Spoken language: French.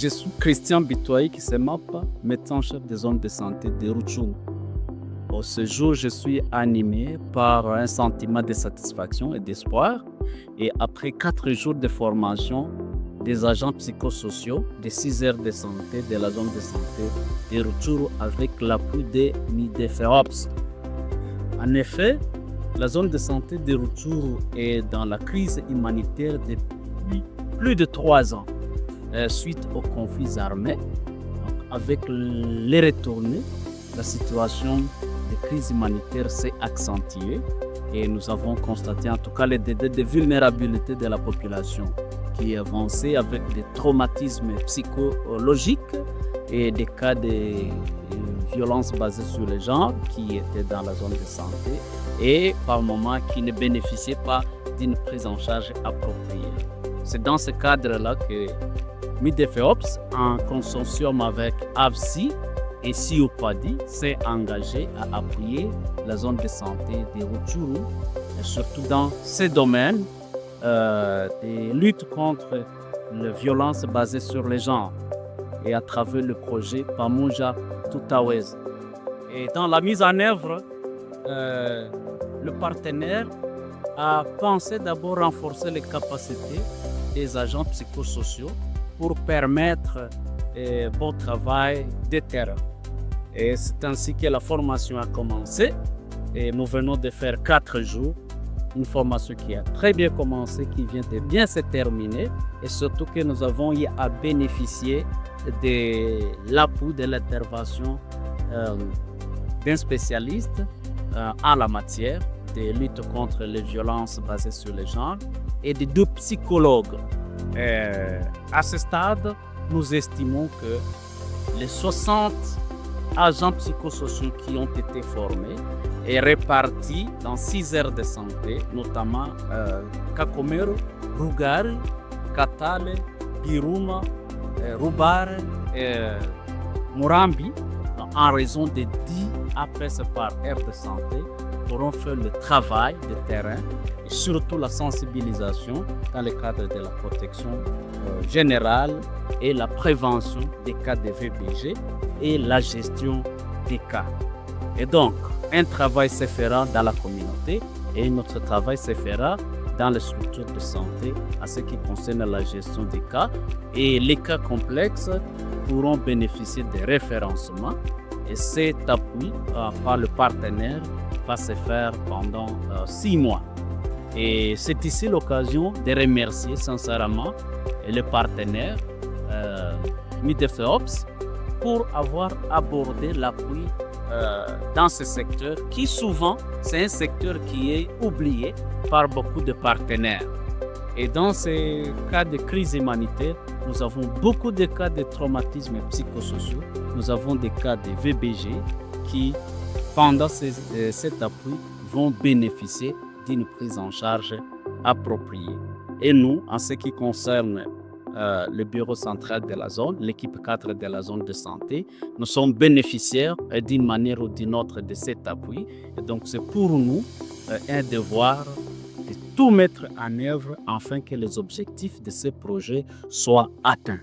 Je suis Christian Bitoyi qui se m'appelle médecin en chef de zone de santé de Rutshuru. Au séjour, je suis animé par un sentiment de satisfaction et d'espoir. Et après 4 jours de formation des agents psychosociaux de 6 heures de santé de la zone de santé de Rutshuru avec l'appui des MIDEFEOPS. En effet, la zone de santé de Rutshuru est dans la crise humanitaire depuis plus de 3 ans. Suite aux conflits armés, avec les retournés, la situation de crise humanitaire s'est accentuée et nous avons constaté en tout cas les dégâts de vulnérabilité de la population qui avançait avec des traumatismes psychologiques et des cas de violences basées sur le genre qui étaient dans la zone de santé et par moments qui ne bénéficiaient pas d'une prise en charge appropriée. C'est dans ce cadre-là que MIDEFEOPS, en consortium avec AVSI et CIOPADI, s'est engagé à appuyer la zone de santé de Rutshuru, et surtout dans ces domaines de lutte contre les violences basées sur les genres et à travers le projet Pamoja Tutaweza. Et dans la mise en œuvre, le partenaire a pensé d'abord renforcer les capacités des agents psychosociaux pour permettre bon travail de terrain. Et c'est ainsi que la formation a commencé et nous venons de faire 4 jours, une formation qui a très bien commencé, qui vient de bien se terminer et surtout que nous avons eu à bénéficier de l'appui de l'intervention d'un spécialiste en la matière de lutte contre les violences basées sur le genre et de 2 psychologues. À ce stade, nous estimons que les 60 agents psychosociaux qui ont été formés et répartis dans 6 aires de santé, notamment Kakomero, Rugari, Katale, Biruma, Rubare et Murambi, en raison de 10 APS par aire de santé, pourront faire le travail de terrain et surtout la sensibilisation dans le cadre de la protection générale et la prévention des cas de VBG et la gestion des cas. Et donc, un travail se fera dans la communauté et notre travail se fera dans les structures de santé à ce qui concerne la gestion des cas. Et les cas complexes pourront bénéficier des référencements et cet appui par le partenaire va se faire pendant 6 mois. Et c'est ici l'occasion de remercier sincèrement le partenaire MIDEFEOPS pour avoir abordé l'appui dans ce secteur qui souvent c'est un secteur qui est oublié par beaucoup de partenaires. Et dans ces cas de crise humanitaire, nous avons beaucoup de cas de traumatismes psychosociaux, nous avons des cas de VBG qui, pendant cet appui, vont bénéficier d'une prise en charge appropriée. Et nous, en ce qui concerne le bureau central de la zone, l'équipe 4 de la zone de santé, nous sommes bénéficiaires d'une manière ou d'une autre de cet appui. Et donc, c'est pour nous un devoir de tout mettre en œuvre afin que les objectifs de ce projet soient atteints.